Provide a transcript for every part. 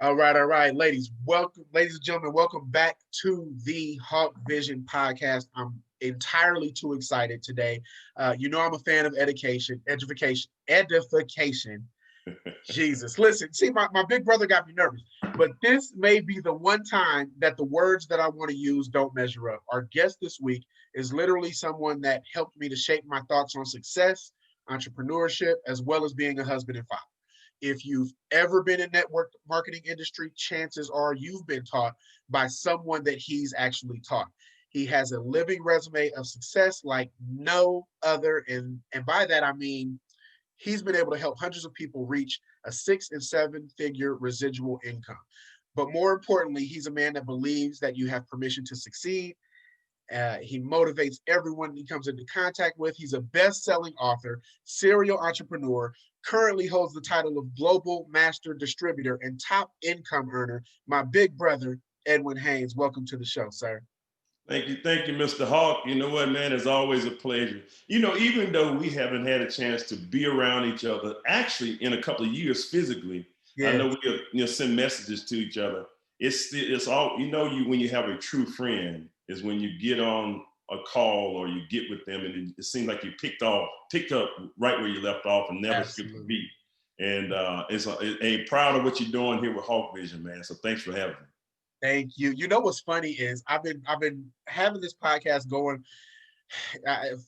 All right, ladies. Welcome, ladies and gentlemen, welcome back to the Hawk Vision podcast. I'm entirely too excited today. I'm a fan of edification. Jesus, listen, see, my big brother got me nervous, but this may be the one time that the words that I want to use don't measure up. Our guest this week is literally someone that helped me to shape my thoughts on success, entrepreneurship, as well as being a husband and father. If you've ever been in network marketing industry, chances are you've been taught by someone that he's actually taught. He has a living resume of success like no other. And by that, I mean, he's been able to help hundreds of people reach a 6 and 7 figure residual income. But more importantly, he's a man that believes that you have permission to succeed. He motivates everyone he comes into contact with. He's a best-selling author, serial entrepreneur, currently holds the title of Global Master Distributor and top income earner. My big brother, Edwin Haynes. Welcome to the show, sir. Thank you, Mr. Hawk. You know what, man? It's always a pleasure. Even though we haven't had a chance to be around each other, actually in a couple of years physically, I Yeah, know we send messages to each other. It's all you when you have a true friend is when you get on a call or you get with them and it seems like you picked up right where you left off and never skipped a absolutely. beat. And proud of what you're doing here with Hawk Vision, man. So thanks for having me. Thank you. You know what's funny is I've been having this podcast going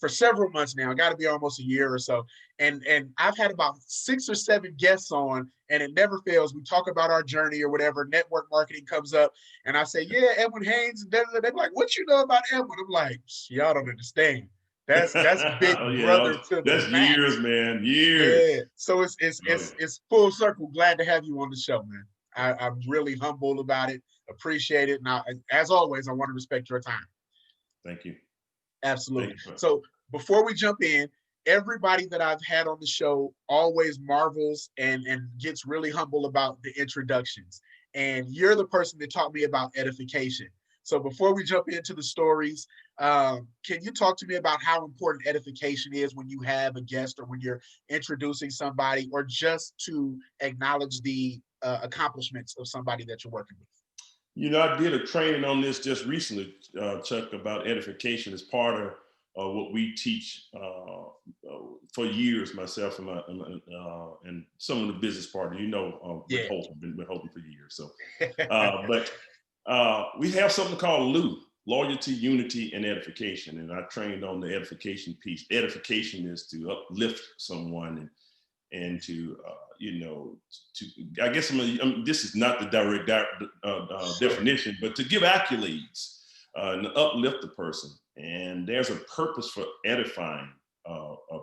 for several months now. Got to be almost a year or so, and I've had about 6 or 7 guests on, and it never fails. We talk about our journey or whatever. Network marketing comes up, and I say, "Yeah, Edwin Haynes." And they're like, "What you know about Edwin?" I'm like, "Y'all don't understand. That's big Yeah, brother to the that's years, max." man. Years. Yeah. So it's it's Oh, it's yeah. it's full circle. Glad to have you on the show, man. I'm really humble about it. Appreciate it. Now, as always, I want to respect your time. Thank you. Thank Absolutely. you. So before we jump in, everybody that I've had on the show always marvels and gets really humble about the introductions. And you're the person that taught me about edification. So before we jump into the stories, can you talk to me about how important edification is when you have a guest or when you're introducing somebody or just to acknowledge the accomplishments of somebody that you're working with? I did a training on this just recently, Chuck, about edification as part of what we teach for years, myself and some of the business partners, with Yeah. Holton, been with Holton for years. So, but we have something called LU, Loyalty, Unity, and Edification. And I trained on the edification piece. Edification is to uplift someone and to to I guess this is not the direct Sure. definition, but to give accolades and uplift the person. And there's a purpose for edifying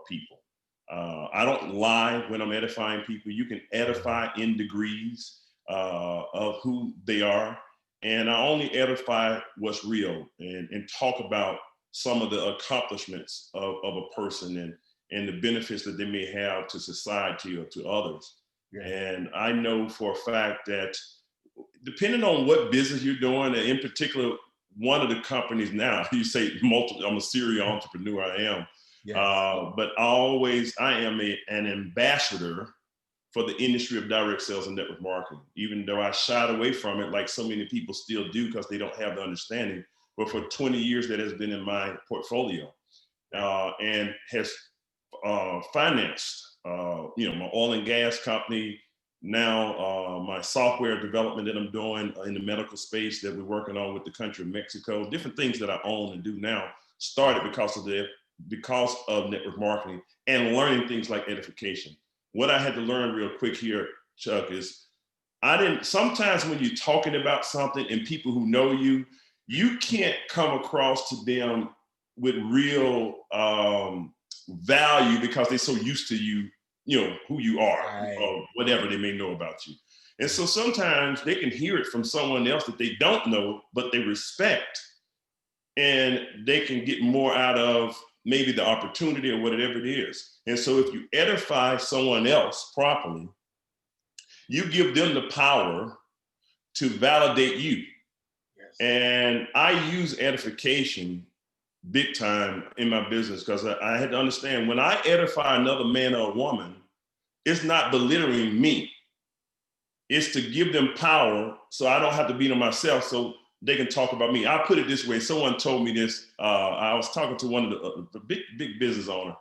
people. I don't lie when I'm edifying people. You can edify in degrees of who they are, and I only edify what's real and talk about some of the accomplishments of a person and the benefits that they may have to society or to others. Yeah. And I know for a fact that depending on what business you're doing, and in particular, one of the companies now, you say multiple, I'm a serial entrepreneur, I am. Yes. But I am an ambassador for the industry of direct sales and network marketing, even though I shied away from it like so many people still do because they don't have the understanding. But for 20 years, that has been in my portfolio and has financed, my oil and gas company, now my software development that I'm doing in the medical space that we're working on with the country of Mexico, different things that I own and do now started because of network marketing and learning things like edification. What I had to learn real quick here, Chuck, is sometimes when you're talking about something and people who know you, you can't come across to them with real value because they're so used to you, who you are, Right. or whatever they may know about you. And so sometimes they can hear it from someone else that they don't know, but they respect, and they can get more out of maybe the opportunity or whatever it is. And so if you edify someone else properly, you give them the power to validate you. Yes. And I use edification big time in my business because I had to understand when I edify another man or a woman, it's not belittling me. is to give them power so I don't have to be them myself, so they can talk about me. I'll put it this way. Someone told me this. I was talking to one of the big business owner,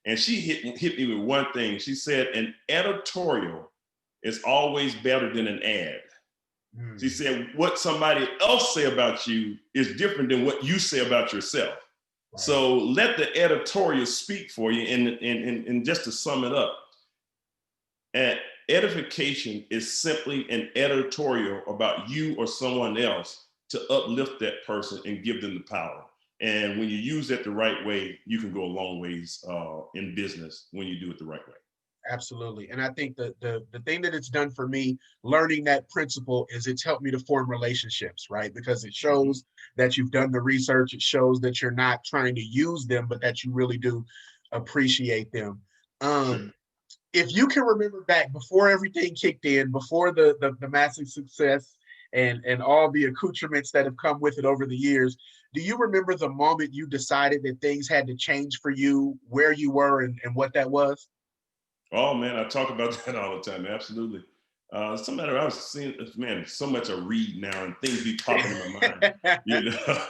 and she hit me with one thing. She said, an editorial is always better than an ad. She said, what somebody else say about you is different than what you say about yourself. Right. So let the editorial speak for you. And just to sum it up, edification is simply an editorial about you or someone else to uplift that person and give them the power. And when you use that the right way, you can go a long ways in business when you do it the right way. Absolutely. And I think the thing that it's done for me, learning that principle, is it's helped me to form relationships, right? Because it shows that you've done the research. It shows that you're not trying to use them, but that you really do appreciate them. Sure. If you can remember back before everything kicked in, before the massive success and all the accoutrements that have come with it over the years, do you remember the moment you decided that things had to change for you, where you were and what that was? Oh man, I talk about that all the time. Absolutely. Some matter I was seeing, man, so much I read now and things be popping in my mind, you know,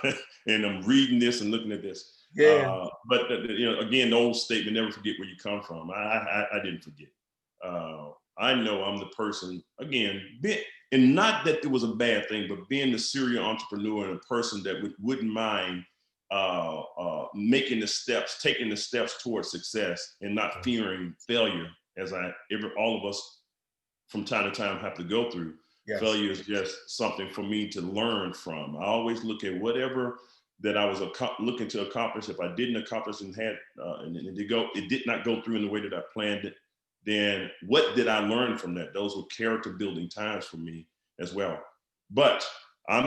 and I'm reading this and looking at this. Yeah. But you know, again, the old statement, never forget where you come from. I didn't forget. I know I'm the person, again, and not that it was a bad thing, but being the serial entrepreneur and a person that wouldn't mind making the steps, taking the steps towards success and not fearing failure, as all of us from time to time have to go through. Yes. Failure is just something for me to learn from. I always look at whatever that I was looking to accomplish. If I didn't accomplish and it did not go through in the way that I planned it, then what did I learn from that? Those were character building times for me as well. But I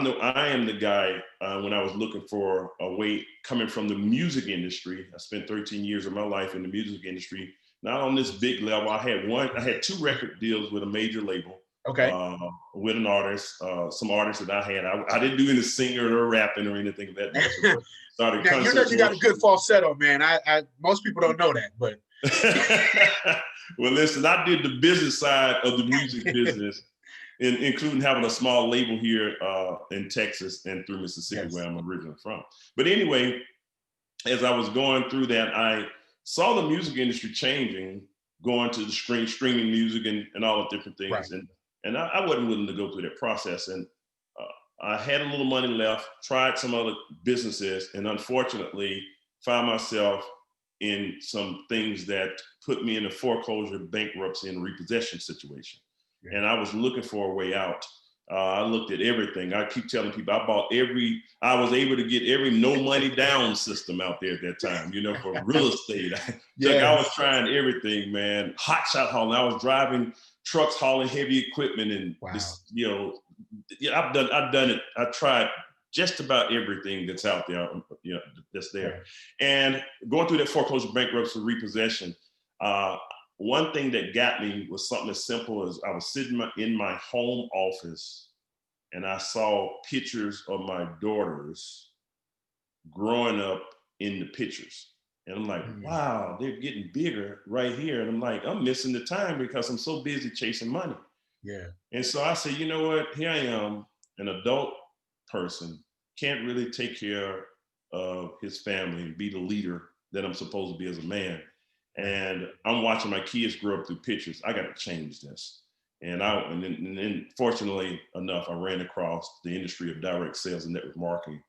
am the guy when I was looking for a way coming from the music industry. I spent 13 years of my life in the music industry, not on this big level. I had 2 record deals with a major label. Okay. With an artist, some artists that I had. I didn't do any singing or rapping or anything of that nature. Now, you know you got a good falsetto, man. I most people don't know that, but. Well, listen, I did the business side of the music business, including having a small label here in Texas and through Mississippi, yes, where I'm originally from. But anyway, as I was going through that, I saw the music industry changing, going to the streaming music and all the different things. Right. And I wasn't willing to go through that process. And I had a little money left, tried some other businesses, and unfortunately found myself in some things that put me in a foreclosure, bankruptcy, and repossession situation. Yeah. And I was looking for a way out. I looked at everything. I keep telling people I was able to get every no money down system out there at that time, you know, for real estate. Yes. I was trying everything, man. Hot shot hauling. I was driving trucks, hauling heavy equipment, and wow. This, you know, I've done it. I tried just about everything that's out there, you know, that's there. Yeah. And going through that foreclosure, bankruptcy, repossession, one thing that got me was something as simple as I was sitting in my home office and I saw pictures of my daughters growing up in the pictures. And I'm like, wow, they're getting bigger right here. And I'm like, I'm missing the time because I'm so busy chasing money. Yeah. And so I said, you know what? Here I am, an adult person, can't really take care of his family and be the leader that I'm supposed to be as a man. And I'm watching my kids grow up through pictures. I got to change this. And then fortunately enough, I ran across the industry of direct sales and network marketing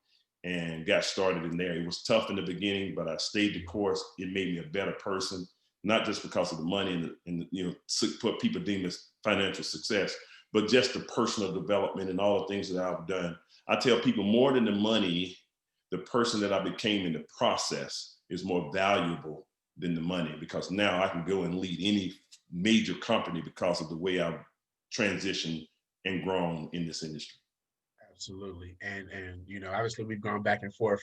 and got started in there. It was tough in the beginning, but I stayed the course. It made me a better person, not just because of the money and you know, what people deem as financial success, but just the personal development and all the things that I've done. I tell people more than the money, the person that I became in the process is more valuable than the money, because now I can go and lead any major company because of the way I've transitioned and grown in this industry. Absolutely. And you know, obviously we've gone back and forth.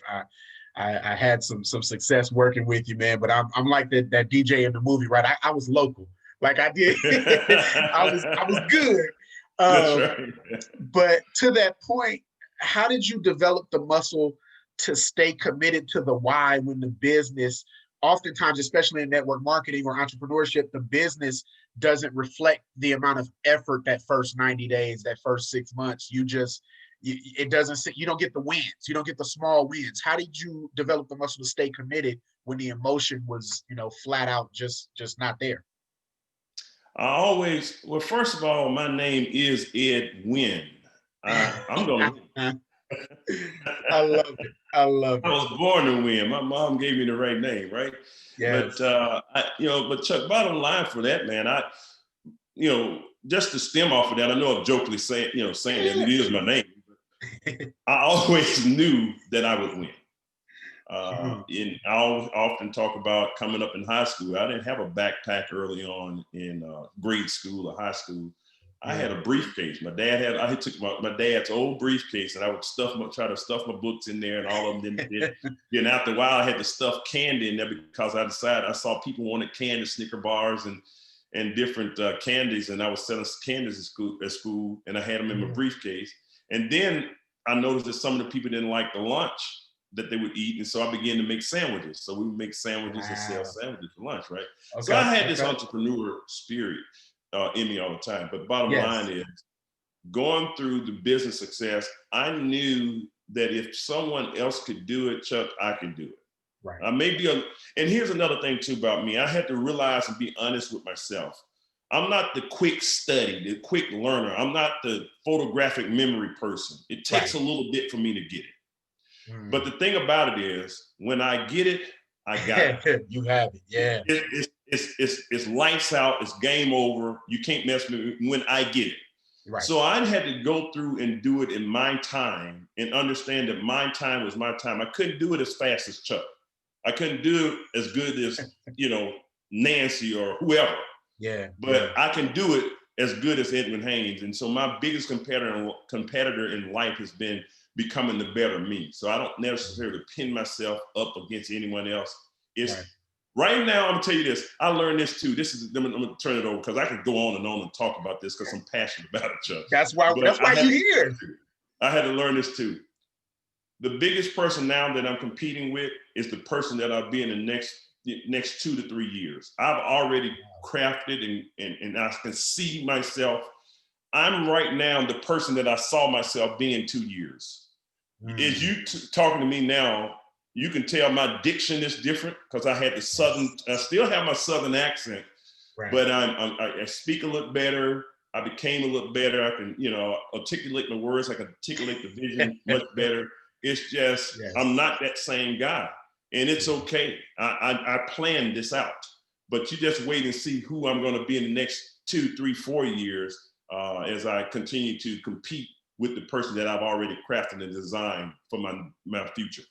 I had some success working with you, man, but I'm like that DJ in the movie, right? I was local. Like I did. I was good. That's right. But to that point, how did you develop the muscle to stay committed to the why when the business, oftentimes, especially in network marketing or entrepreneurship, the business doesn't reflect the amount of effort that first 90 days, that first 6 months. It doesn't, you don't get the wins. You don't get the small wins. How did you develop the muscle to stay committed when the emotion was, flat out just not there? Well, first of all, my name is Edwin. I'm going to. I love it. I love I it. was born to win. My mom gave me the right name, right? Yes. But Chuck, bottom line for that, man, just to stem off of that, I know I'm jokingly saying that it is my name. I always knew that I would win. And I often talk about coming up in high school. I didn't have a backpack early on in grade school or high school. I had a briefcase. I took my dad's old briefcase, and I would try to stuff my books in there, and all of them didn't. Then after a while, I had to stuff candy in there because I saw people wanted candy, Snicker bars, and different candies, and I was selling candies at school, and I had them in my briefcase. And then I noticed that some of the people didn't like the lunch that they would eat, and so I began to make sandwiches. So we would make sandwiches and sell sandwiches for lunch, right? Okay. So I had this entrepreneur spirit in me all the time. But bottom line is, going through the business success, I knew that if someone else could do it, Chuck, I could do it. Right. And here's another thing too about me. I had to realize and be honest with myself. I'm not the quick study, the quick learner. I'm not the photographic memory person. It takes a little bit for me to get it. But the thing about it is, when I get it, I got it. You have it, yeah. It's lights out. It's game over. You can't mess with me when I get it. Right. So I had to go through and do it in my time and understand that my time was my time. I couldn't do it as fast as Chuck. I couldn't do it as good as Nancy or whoever. Yeah. But I can do it as good as Edwin Haynes. And so my biggest competitor in life has been becoming the better me. So I don't necessarily pin myself up against anyone else. It's right now, I'm gonna tell you this. I learned this too. I'm gonna turn it over because I could go on and talk about this because I'm passionate about it, Chuck. That's why you're here. I had to learn this too. The biggest person now that I'm competing with is the person that I'll be in the next 2 to 3 years. I've already crafted and I can see myself. I'm right now the person that I saw myself being 2 years. As you talking to me now, you can tell my diction is different because I still have my Southern accent, but I speak a little better. I became a little better. I can, articulate the words. I can articulate the vision much better. It's just, I'm not that same guy, and it's okay. I planned this out, but you just wait and see who I'm going to be in the next 2, 3, 4 years as I continue to compete with the person that I've already crafted and designed for my future.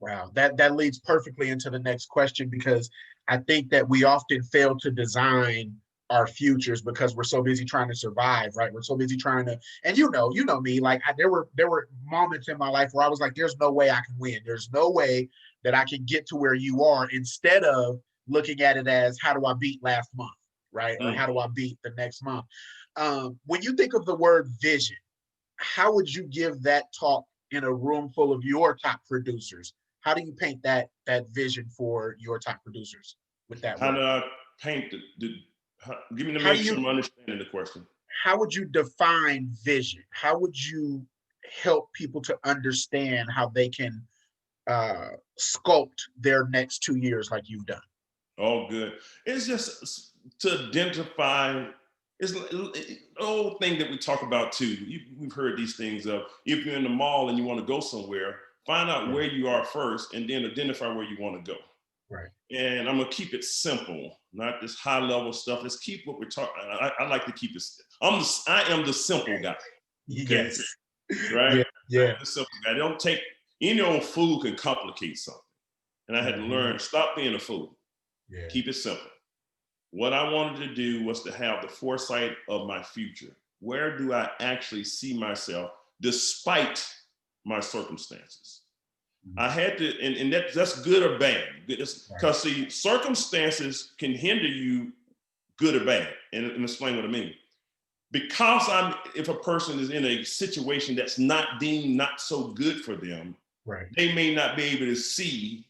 Wow, that leads perfectly into the next question, because I think that we often fail to design our futures because we're so busy trying to survive, right? We're so busy trying to, and you know me, like there were moments in my life where I was like, there's no way I can win. There's no way that I can get to where you are, instead of looking at it as, how do I beat last month, right? Or how do I beat the next month? When you think of the word vision, how would you give that talk in a room full of your top producers? How do you paint that vision for your top producers with that How word? do I paint give me the make sure I'm understanding the question. How would you define vision? How would you help people to understand how they can sculpt their next 2 years like you've done? Oh, good. It's just to identify. It's the old thing that we talk about too. We've heard these things of, if you're in the mall and you want to go somewhere, find out where you are first and then identify where you want to go. Right. And I'm going to keep it simple, not this high level stuff. Let's keep what we're talking. I like to keep it. I am the simple guy. Okay? Yes. Right? Yeah. I'm the simple guy. Don't take, any old fool can complicate something. And I had to learn, stop being a fool. Yeah. Keep it simple. What I wanted to do was to have the foresight of my future. Where do I actually see myself despite my circumstances? I had to, and that's good or bad. Because see, circumstances can hinder you, good or bad. And explain what I mean. Because if a person is in a situation that's not deemed not so good for them, they may not be able to see,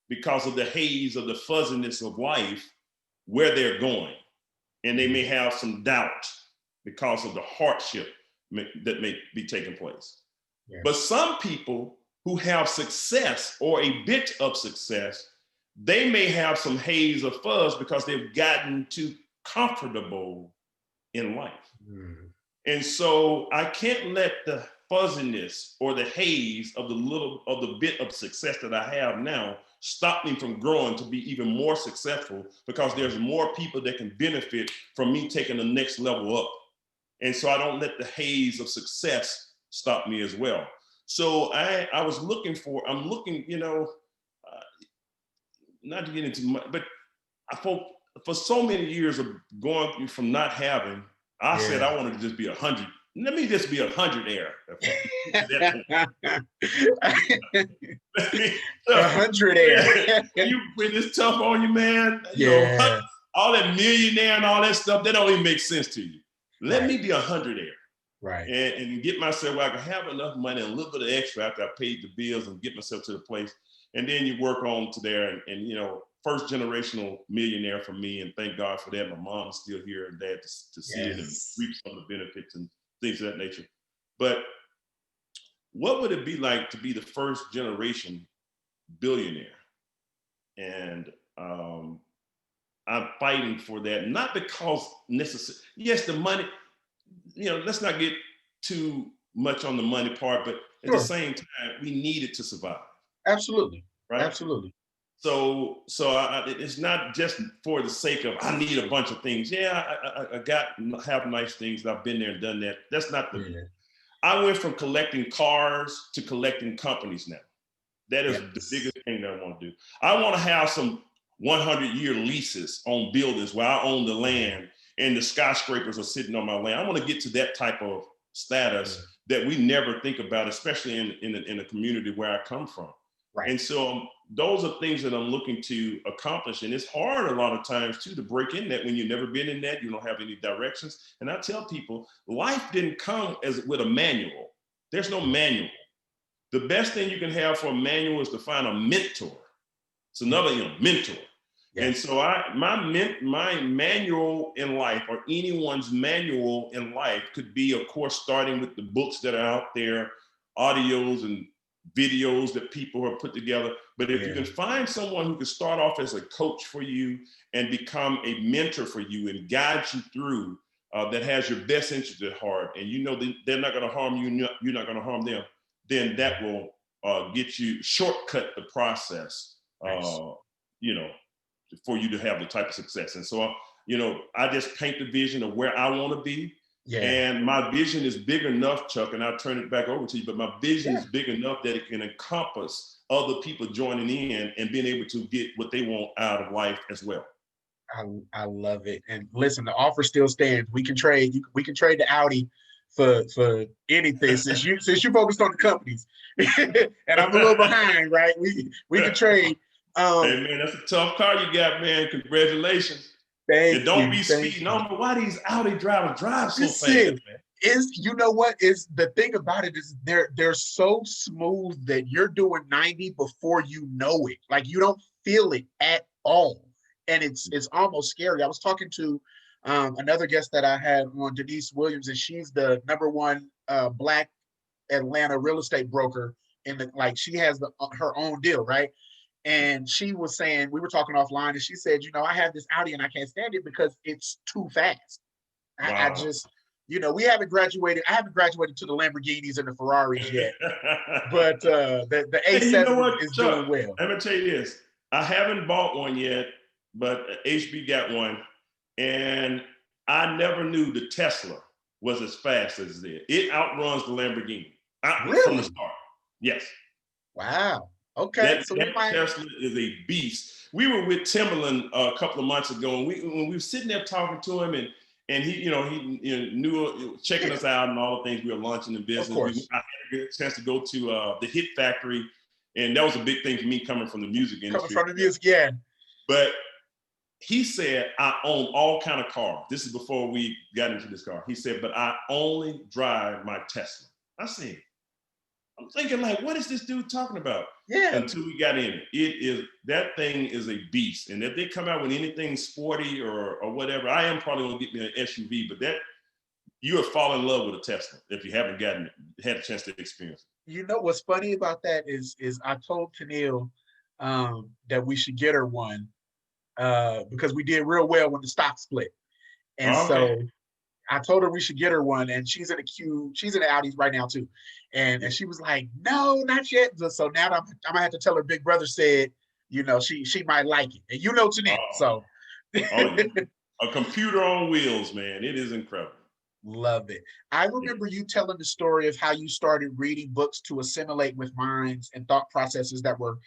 because of the haze of the fuzziness of life, where they're going. and they may have some doubt because of the hardship that may be taking place. Yeah. But some people who have success or a bit of success, they may have some haze or fuzz because they've gotten too comfortable in life. And so I can't let the fuzziness or the haze of the bit of success that I have now stop me from growing to be even more successful, because there's more people that can benefit from me taking the next level up. And so I don't let the haze of success stop me as well. So I'm looking, not to get into much, but for so many years of going from not having, I said I wanted to just be 100. Let me just be 100-aire. 100-aire. When it's tough on you, man, you know, all that millionaire and all that stuff, that don't even make sense to you. Let me be 100-aire. Right. And get myself where I can have enough money and a little bit of extra after I paid the bills and get myself to the place. And then you work on to there and you know, first generational millionaire for me, and thank God for that. My mom is still here and dad to see it and reap some of the benefits and things of that nature. But what would it be like to be the first generation billionaire? And I'm fighting for that, not because necessarily, yes, the money, you know, let's not get too much on the money part, but at the same time, we need it to survive. Absolutely. Right? Absolutely. So it's not just for the sake of, I need a bunch of things. Yeah, I have nice things. I've been there and done that. That's not the, I went from collecting cars to collecting companies now. That is the biggest thing that I want to do. I want to have some 100-year leases on buildings where I own the land and the skyscrapers are sitting on my land. I want to get to that type of status that we never think about, especially in a community where I come from. Right. And so those are things that I'm looking to accomplish. And it's hard a lot of times too to break in that when you've never been in that, you don't have any directions. And I tell people, life didn't come with a manual. There's no manual. The best thing you can have for a manual is to find a mentor. It's another mentor. Yes. And so my manual in life, or anyone's manual in life, could be, of course, starting with the books that are out there, audios and videos that people have put together. But if you can find someone who can start off as a coach for you and become a mentor for you and guide you through, that has your best interest at heart, and you know they're not going to harm you, and you're not going to harm them, then that will get you, shortcut the process, you know, for you to have the type of success. And so, you know, I just paint the vision of where I want to be. Yeah. And my vision is big enough, Chuck, and I'll turn it back over to you, but my vision is big enough that it can encompass other people joining in and being able to get what they want out of life as well. I love it. And listen, the offer still stands. We can trade. We can trade the Audi for anything since you focused on the companies, and I'm a little behind, right? We can trade. Hey man, that's a tough car you got, man. Congratulations. Don't be speeding. I don't know why these Audi drivers drive so fast, man. You know what is the thing about it is they're so smooth that you're doing 90 before you know it. Like you don't feel it at all, and it's almost scary. I was talking to another guest that I had on, Denise Williams, and she's the #1 Black Atlanta real estate broker she has her own deal, right? And she was saying, we were talking offline, and she said, you know, I have this Audi and I can't stand it because it's too fast. Wow. I just, you know, I haven't graduated to the Lamborghinis and the Ferraris yet, but the A7 you know what, is Chuck, doing well. Let me tell you this. I haven't bought one yet, but HB got one. And I never knew the Tesla was as fast as it is. It outruns the Lamborghini. Really? From the start. Yes. Wow. Okay. That Tesla is a beast. We were with Timberland a couple of months ago, and when we were sitting there talking to him, and he knew checking us out and all the things we were launching in business. I had a chance to go to the Hit Factory, and that was a big thing for me coming from the music industry. Coming from the music, yeah. But he said, I own all kind of cars. This is before we got into this car. He said, but I only drive my Tesla. I said, I'm thinking like, what is this dude talking about? Yeah. Until we got in it. That thing is a beast. And if they come out with anything sporty or whatever, I am probably gonna get me an SUV, but that you have fallen in love with a Tesla if you haven't had a chance to experience it. You know what's funny about that is I told Tennille that we should get her one because we did real well when the stock split. And Okay. so I told her we should get her one, and she's in a queue. She's in the Audis right now too, and she was like, "No, not yet." So now I'm gonna have to tell her big brother said, you know, she might like it, and you know Tennille, so yeah. A computer on wheels, man. It is incredible. Love it. I remember you telling the story of how you started reading books to assimilate with minds and thought processes that were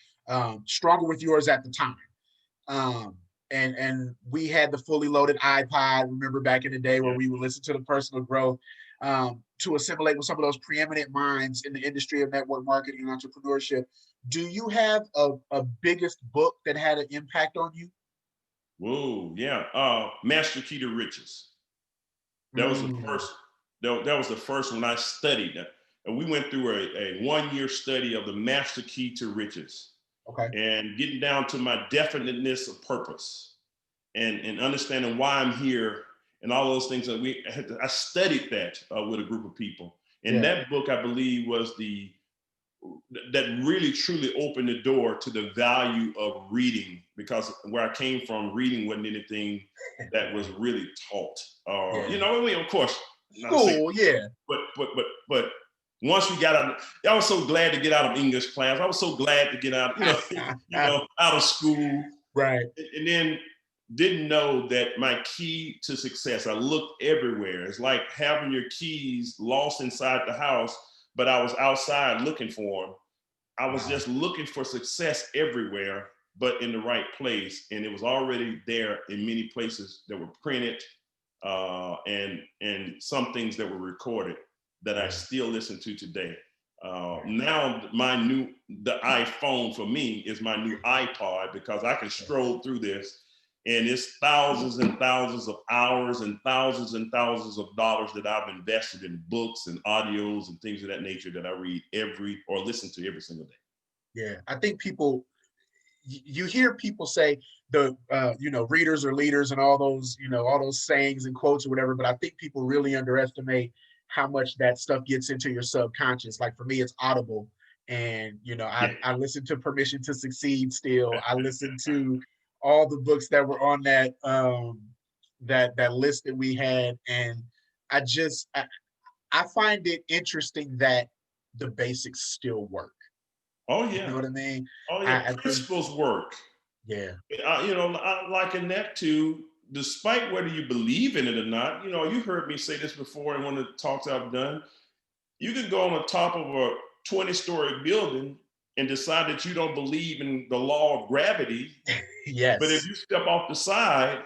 stronger with yours at the time. And we had the fully loaded iPod. Remember back in the day where we would listen to the personal growth to assimilate with some of those preeminent minds in the industry of network marketing and entrepreneurship. Do you have a biggest book that had an impact on you? Whoa, yeah. Master Key to Riches. That was the first. That was the first one I studied. And we went through a 1-year study of the Master Key to Riches. Okay. And getting down to my definiteness of purpose and understanding why I'm here and all those things that I studied that with a group of people. And that book, I believe, was that really truly opened the door to the value of reading, because where I came from, reading wasn't anything that was really taught. You know, I mean, of course, school, but once we got out, I was so glad to get out of English class. I was so glad to get out, out of school. Right. And then didn't know that my key to success, I looked everywhere. It's like having your keys lost inside the house, but I was outside looking for them. I was just looking for success everywhere, but in the right place. And it was already there in many places that were printed and some things that were recorded that I still listen to today. Now the iPhone for me is my new iPod, because I can stroll through this and it's thousands and thousands of hours and thousands of dollars that I've invested in books and audios and things of that nature that I read or listen to every single day. Yeah, I think you hear people say readers are leaders and all those sayings and quotes or whatever, but I think people really underestimate how much that stuff gets into your subconscious. Like for me, it's Audible. And, I listen to Permission to Succeed still. I listen to all the books that were on that that list that we had. And I find it interesting that the basics still work. Oh, yeah. You know what I mean? Oh, yeah. Principles work. Yeah. I liken that to, despite whether you believe in it or not, you heard me say this before in one of the talks I've done. You could go on the top of a 20-story building and decide that you don't believe in the law of gravity. Yes. But if you step off the side,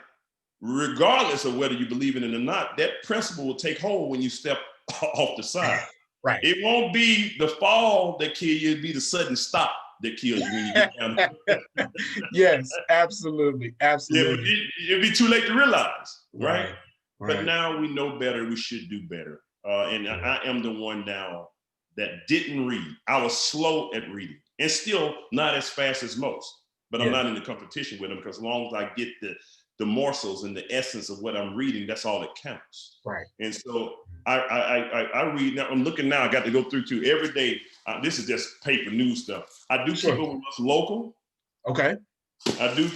regardless of whether you believe in it or not, that principle will take hold when you step off the side. Right. It won't be the fall that kills you, it'll be the sudden stop that kills you when you get down. Yes, absolutely. Absolutely. Yeah, it'd be too late to realize, right? Right. But now we know better, we should do better. I am the one now that didn't read. I was slow at reading and still not as fast as most, but I'm not in the competition with them, because as long as I get the morsels and the essence of what I'm reading, that's all that counts. Right. And so I read now. I'm looking now. I got to go through every day. This is just paper news stuff. I do keep up with what's local. Okay. I do,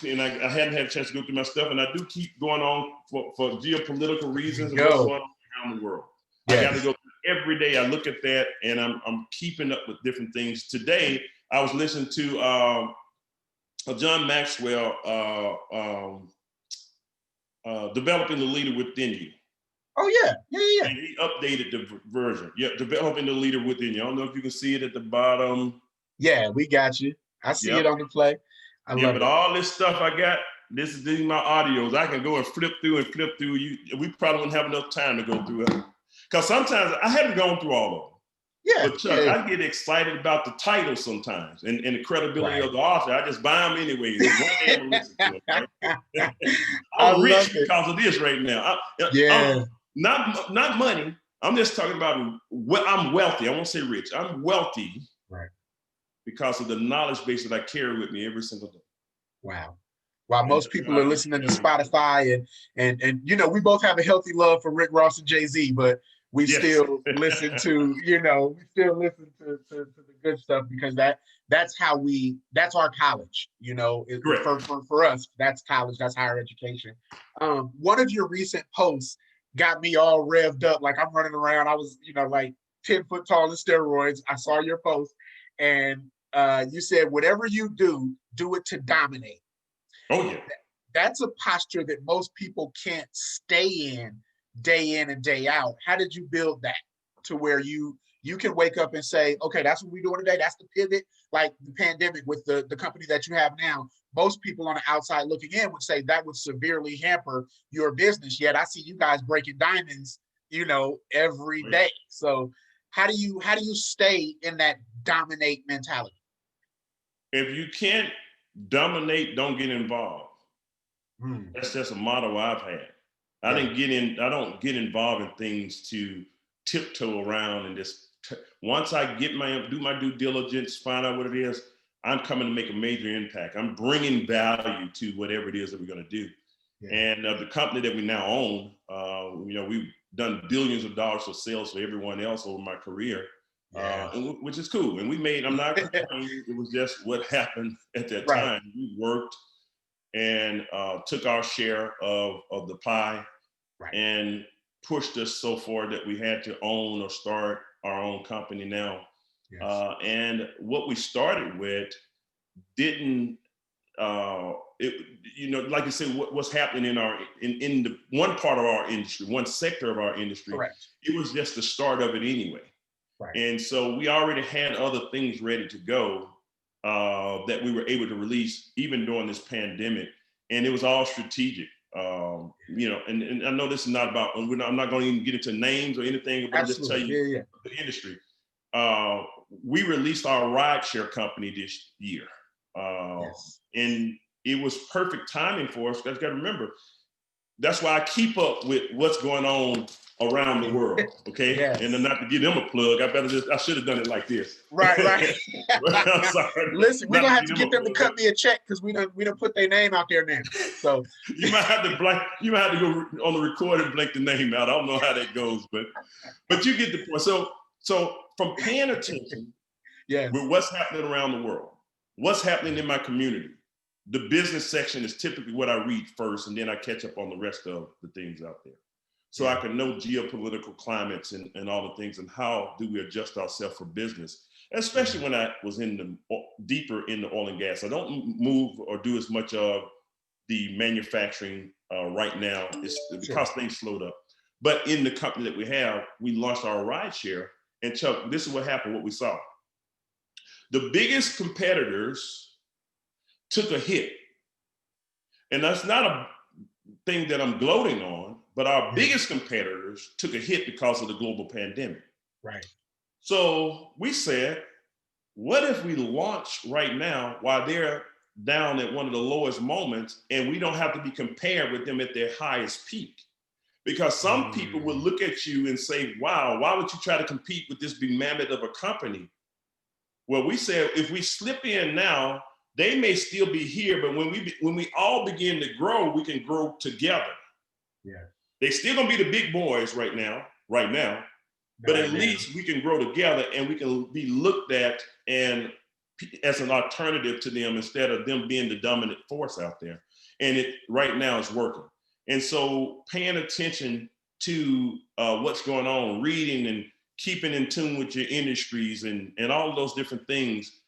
and I hadn't had a chance to go through my stuff, and I do keep going on for geopolitical reasons and what's going on around the world. Yes. I got to go through every day. I look at that, and I'm keeping up with different things. Today, I was listening to John Maxwell, Developing the Leader Within You. Oh, yeah. And he updated the version. Yeah, Developing the Leader Within You. I don't know if you can see it at the bottom. Yeah, we got you. I see it on the play. I love it. All this stuff I got, these are my audios. I can go and flip through. We probably wouldn't have enough time to go through it. Because sometimes I haven't gone through all of them. Yeah. But Chuck, I get excited about the title sometimes and the credibility of the author. I just buy them anyway. I'm rich because of this right now. Not money. I'm just talking about what I'm wealthy. I won't say rich. I'm wealthy, right, because of the knowledge base that I carry with me every single day. wow. While And most people are listening to Spotify and you know, we both have a healthy love for Rick Ross and Jay-Z, but we yes. still listen to, you know, we still listen to the good stuff because that's our college, you know, Correct. for us, that's college, that's higher education. One of your recent posts got me all revved up, like I'm running around. I was, you know, like 10 foot tall in steroids. I saw your post and you said, whatever you do it to dominate. Oh yeah. That's a posture that most people can't stay in and day out. How did you build that to where you can wake up and say, okay, that's what we're doing today. That's the pivot. Like the pandemic with the company that you have now, most people on the outside looking in would say that would severely hamper your business. Yet I see you guys breaking diamonds, you know, every day. So how do you stay in that dominate mentality? If you can't dominate, don't get involved. That's just a motto I've had. I don't get involved in things to tiptoe around and just once I do my due diligence, find out what it is, I'm coming to make a major impact. I'm bringing value to whatever it is that we're going to do. Yeah. And the company that we now own, you know, we've done billions of dollars of sales for everyone else over my career, which is cool. And we made, I'm not complaining, it was just what happened at that time. We worked and took our share of the pie and pushed us so far that we had to own or start our own company now. Yes. And what we started with didn't, you know, like you said, what's happening in the one part of our industry, one sector of our industry, it was just the start of it anyway. And so we already had other things ready to go that we were able to release even during this pandemic. And it was all strategic. You know, and I know this is not about, I'm not going to even get into names or anything, but I'll just tell you the industry. We released our rideshare company this year. And it was perfect timing for us. Because you got to remember, that's why I keep up with what's going on around the world. Okay. Yes. And then not to give them a plug, I should have done it like this. Right. I'm sorry. Listen, we're gonna have to get them to cut me a check because we don't put their name out there now. So you might have to go on the record and blank the name out. I don't know how that goes, but you get the point. So from paying attention with what's happening around the world, what's happening in my community, the business section is typically what I read first, and then I catch up on the rest of the things out there. So I can know geopolitical climates and all the things, and how do we adjust ourselves for business, especially when I was deeper in the oil and gas. I don't move or do as much of the manufacturing right now. It's because things slowed up. But in the company that we have, we launched our rideshare, and Chuck, this is what happened, what we saw. The biggest competitors took a hit. And that's not a thing that I'm gloating on, but our biggest competitors took a hit because of the global pandemic. Right. So we said, what if we launch right now while they're down at one of the lowest moments, and we don't have to be compared with them at their highest peak? Because some people will look at you and say, wow, why would you try to compete with this big mammoth of a company? Well, we said, if we slip in now, they may still be here, but when we all begin to grow, we can grow together. Yeah. They still gonna be the big boys right now, but at least we can grow together, and we can be looked at and as an alternative to them instead of them being the dominant force out there. And it right now is working. And so paying attention to what's going on, reading and keeping in tune with your industries and all of those different things,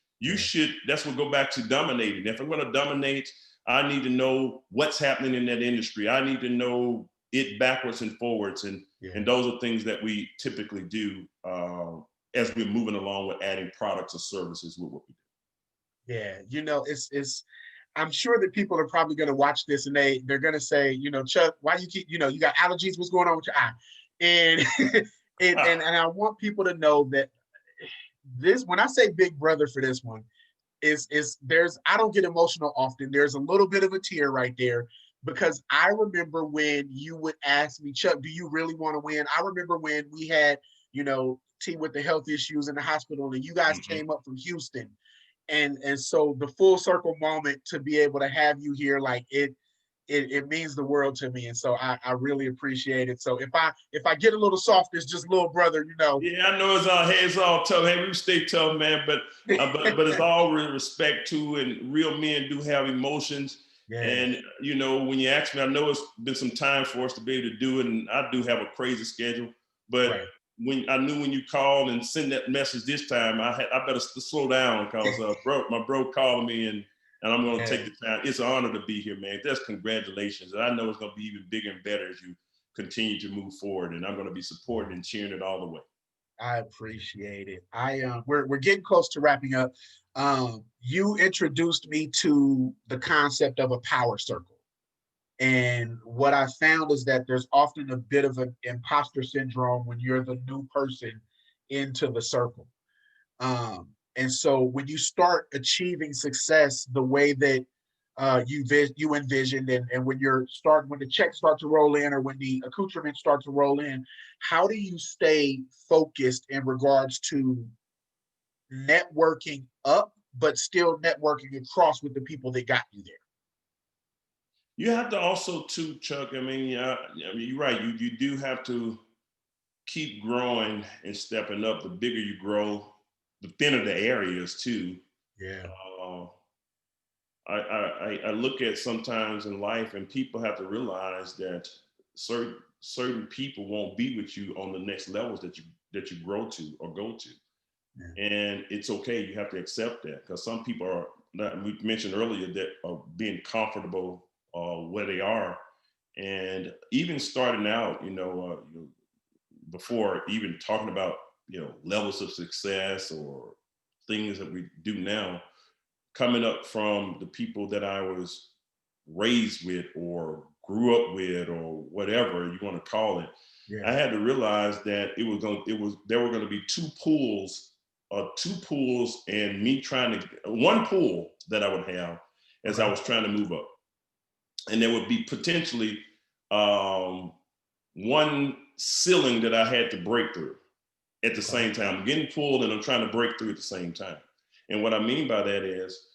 that's what go back to dominating. If I'm going to dominate, I need to know what's happening in that industry. I need to know it backwards and forwards. And those are things that we typically do as we're moving along with adding products or services with what we do. Yeah, you know, I'm sure that people are probably going to watch this and they're going to say, you know, Chuck, why do you keep, you know, you got allergies, what's going on with your eye? And and I want people to know that when I say big brother for this one, I don't get emotional often. There's a little bit of a tear right there, because I remember when you would ask me, Chuck, do you really want to win? I remember when we had, T with the health issues in the hospital, and you guys came up from Houston. And so the full circle moment to be able to have you here, like it means the world to me. And so I really appreciate it. So if I get a little soft, it's just little brother, Yeah, I know it's all tough. Hey, we stay tough, man. But it's all with respect to, and real men do have emotions. Yeah. And when you ask me, I know it's been some time for us to be able to do it, and I do have a crazy schedule. But Right. when you called and sent that message this time, I better slow down because my bro called me, and I'm going to take the time. It's an honor to be here, man. Just congratulations. And I know it's going to be even bigger and better as you continue to move forward. And I'm going to be supporting and cheering it all the way. I appreciate it. We're getting close to wrapping up. You introduced me to the concept of a power circle. And what I found is that there's often a bit of an imposter syndrome when you're the new person into the circle. And so when you start achieving success the way that you envisioned, and when the checks start to roll in, or when the accoutrements start to roll in, how do you stay focused in regards to networking up, but still networking across with the people that got you there? You have to also too, Chuck. I mean, you're right. You do have to keep growing and stepping up. The bigger you grow, the thinner the area is too. Yeah. I look at sometimes in life, and people have to realize that certain people won't be with you on the next levels that you grow to or go to. Yeah. And it's okay. You have to accept that, because some people are, we mentioned earlier, that are being comfortable where they are. And even starting out, before even talking about, levels of success or things that we do now, coming up from the people that I was raised with or grew up with or whatever you want to call it, I had to realize that there were going to be two pools, and me trying to, one pool that I would have as I was trying to move up. And there would be potentially one ceiling that I had to break through at the same time. I'm getting pulled and I'm trying to break through at the same time. And what I mean by that is,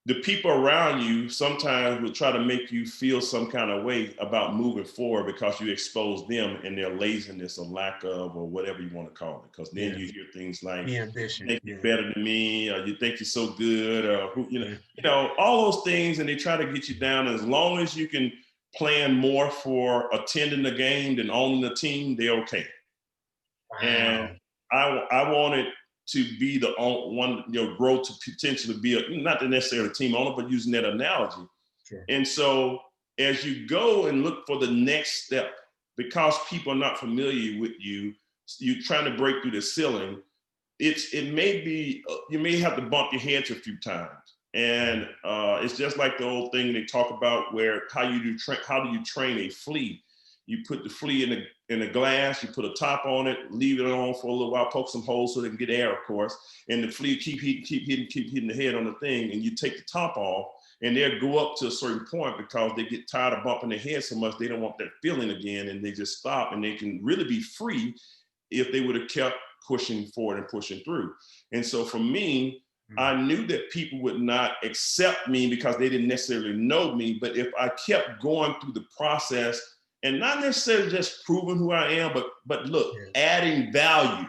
the people around you sometimes will try to make you feel some kind of way about moving forward because you expose them and their laziness or lack of, or whatever you want to call it. Because then you hear things like, ambition, you think you're better than me, or you think you're so good, or all those things, and they try to get you down. As long as you can plan more for attending the game than owning the team, they're okay. Wow. And I wanted to be the one, grow to potentially be not necessarily a team owner, but using that analogy. Sure. And so as you go and look for the next step, because people are not familiar with you, you're trying to break through the ceiling. It may be, you may have to bump your heads a few times. And it's just like the old thing they talk about, where how do you train a flea? You put the flea in a glass, you put a top on it, leave it on for a little while, poke some holes so they can get air, of course. And the flea keep hitting the head on the thing, and you take the top off, and they'll go up to a certain point because they get tired of bumping their head so much, they don't want that feeling again, and they just stop, and they can really be free if they would have kept pushing forward and pushing through. And so for me, I knew that people would not accept me because they didn't necessarily know me, but if I kept going through the process, and not necessarily just proving who I am, but look, adding value.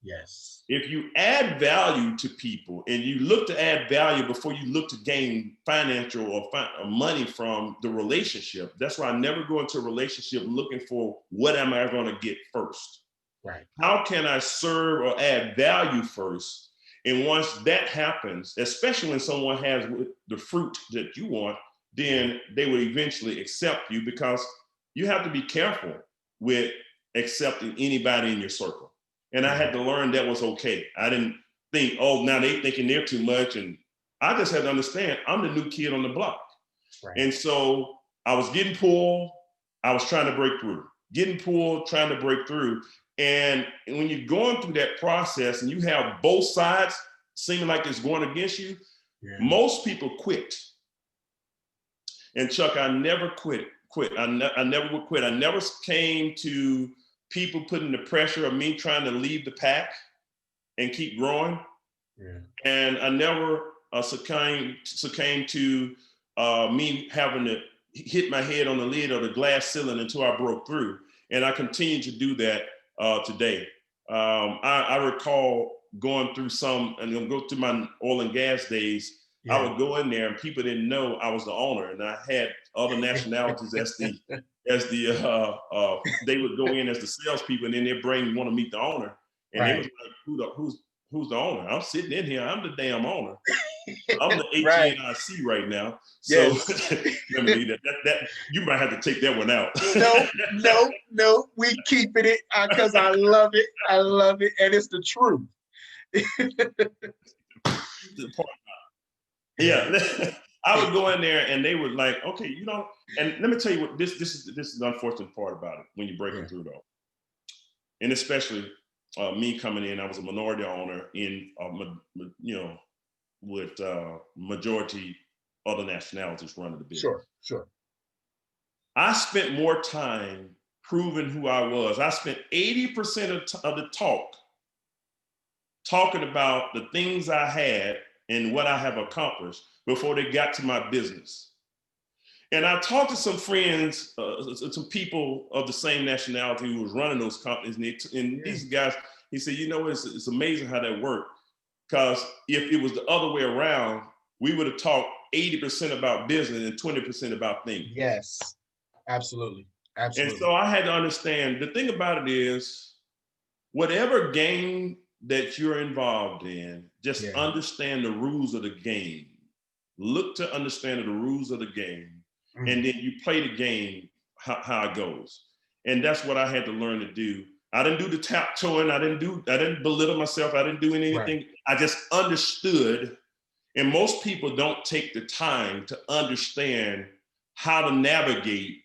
Yes. If you add value to people, and you look to add value before you look to gain financial or money from the relationship, that's why I never go into a relationship looking for what am I going to get first. Right. How can I serve or add value first? And once that happens, especially when someone has the fruit that you want, then they will eventually accept you, because you have to be careful with accepting anybody in your circle. And I had to learn that was okay. I didn't think, oh, now they thinking they're too much. And I just had to understand I'm the new kid on the block. Right. And so I was getting pulled. I was trying to break through, getting pulled, trying to break through. And when you're going through that process and you have both sides seeming like it's going against you, most people quit. And Chuck, I never quit. I never would quit. I never came to people putting the pressure of me trying to leave the pack and keep growing. Yeah. And I never succumbed to me having to hit my head on the lid of the glass ceiling until I broke through. And I continue to do that today. I recall going through and I'm go through my oil and gas days. Yeah. I would go in there and people didn't know I was the owner, and I had other nationalities they would go in as the salespeople, and then they'd want to meet the owner, and right. They was like, who's the owner? I'm sitting in here. I'm the damn owner. I'm the HNIC right now. So yes. Let me leave that you might have to take that one out. No, we keeping it because I love it. I love it, and it's the truth. Yeah, I would go in there and they would like, okay, and let me tell you what this is the unfortunate part about it when you're breaking through though, and especially me coming in, I was a minority owner in with majority other nationalities running the business. Sure. I spent more time proving who I was. I spent 80% of the talking about the things I had and what I have accomplished before they got to my business. And I talked to some friends, some people of the same nationality who was running those companies. And these guys, he said, it's amazing how that worked. Because if it was the other way around, we would have talked 80% about business and 20% about things. Yes, absolutely. And so I had to understand, the thing about it is, whatever game that you're involved in, just understand the rules of the game. Look to understand the rules of the game, and then you play the game how it goes. And that's what I had to learn to do. I didn't do the tiptoeing. I didn't belittle myself. I didn't do anything. Right. I just understood. And most people don't take the time to understand how to navigate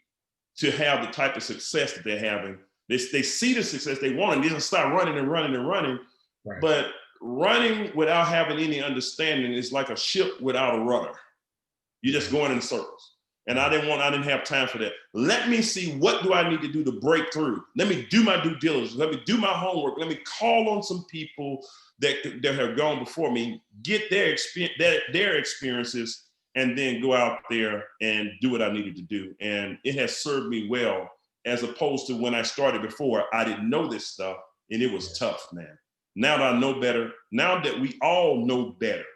to have the type of success that they're having. They see the success they want, and they just start running and running and running. Right. But running without having any understanding is like a ship without a rudder. You're just going in circles. And I didn't have time for that. Let me see, what do I need to do to break through? Let me do my due diligence. Let me do my homework. Let me call on some people that have gone before me, get their experiences, and then go out there and do what I needed to do. And it has served me well, as opposed to when I started before, I didn't know this stuff, and it was tough, man. Now that I know better, now that we all know better,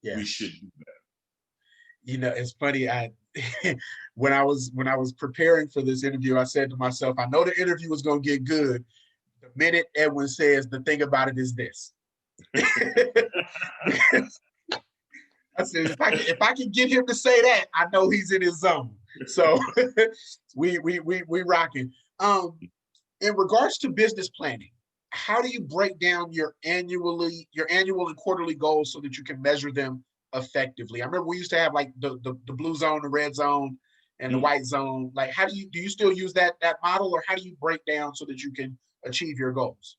we should do better. It's funny. When I was preparing for this interview, I said to myself, I know the interview is going to get good the minute Edwin says the thing about it is this. I said, if I can get him to say that, I know he's in his zone. So we rocking. In regards to business planning, how do you break down your annual and quarterly goals so that you can measure them effectively? I remember we used to have like the blue zone, the red zone, and the white zone. Like, do you still use that model, or how do you break down so that you can achieve your goals?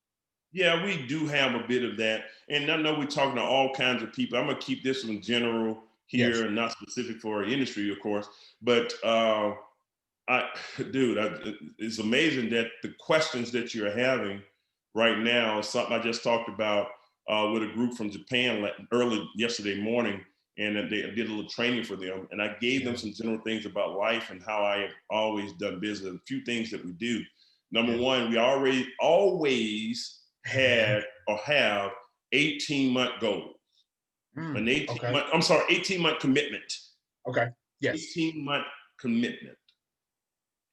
Yeah, we do have a bit of that. And I know we're talking to all kinds of people. I'm going to keep this one general here and not specific for our industry, of course. But it's amazing that the questions that you're having right now is something I just talked about with a group from Japan early yesterday morning. And they did a little training for them. And I gave them some general things about life and how I have always done business. A few things that we do. Number one, we always had or have 18-month goals. An 18-month commitment. Okay. Yes. 18-month commitment.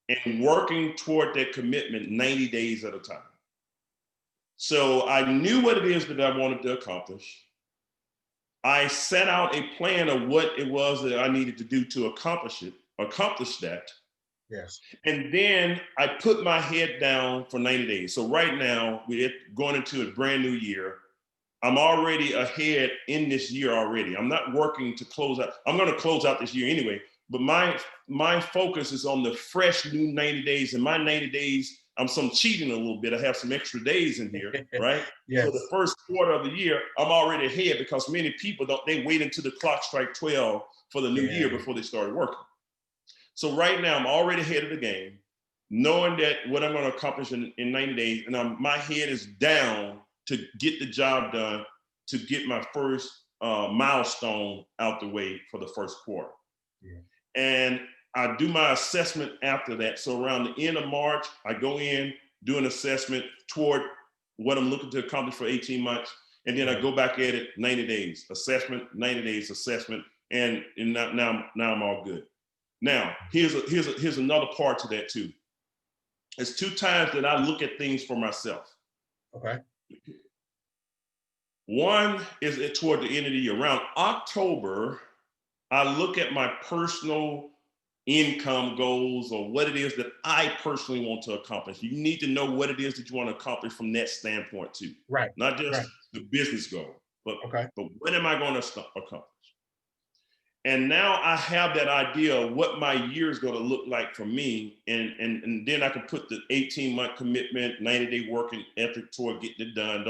And working toward that commitment 90 days at a time. So I knew what it is that I wanted to accomplish. I set out a plan of what it was that I needed to do to accomplish that. Yes. And then I put my head down for 90 days. So right now, we're going into a brand new year. I'm already ahead in this year already. I'm not working to close out. I'm going to close out this year anyway. But my focus is on the fresh new 90 days. And my 90 days, I'm cheating a little bit. I have some extra days in here, right? Yes. So the first quarter of the year, I'm already ahead, because many people they wait until the clock strike 12 for the new year before they start working. So right now I'm already ahead of the game, knowing that what I'm going to accomplish in 90 days, and my head is down to get the job done, to get my first milestone out the way for the first quarter. Yeah. And I do my assessment after that. So around the end of March, I go in, do an assessment toward what I'm looking to accomplish for 18 months. And then I go back at it 90 days, assessment, 90 days, assessment. And now I'm all good. Now, here's another part to that too. It's 2 times that I look at things for myself. Okay. One is toward the end of the year. Around October, I look at my personal income goals or what it is that I personally want to accomplish. You need to know what it is that you want to accomplish from that standpoint too. Right. Not just the business goal, but what am I going to accomplish? And now I have that idea of what my year is going to look like for me. And then I can put the 18-month commitment, 90-day working ethic toward getting it done.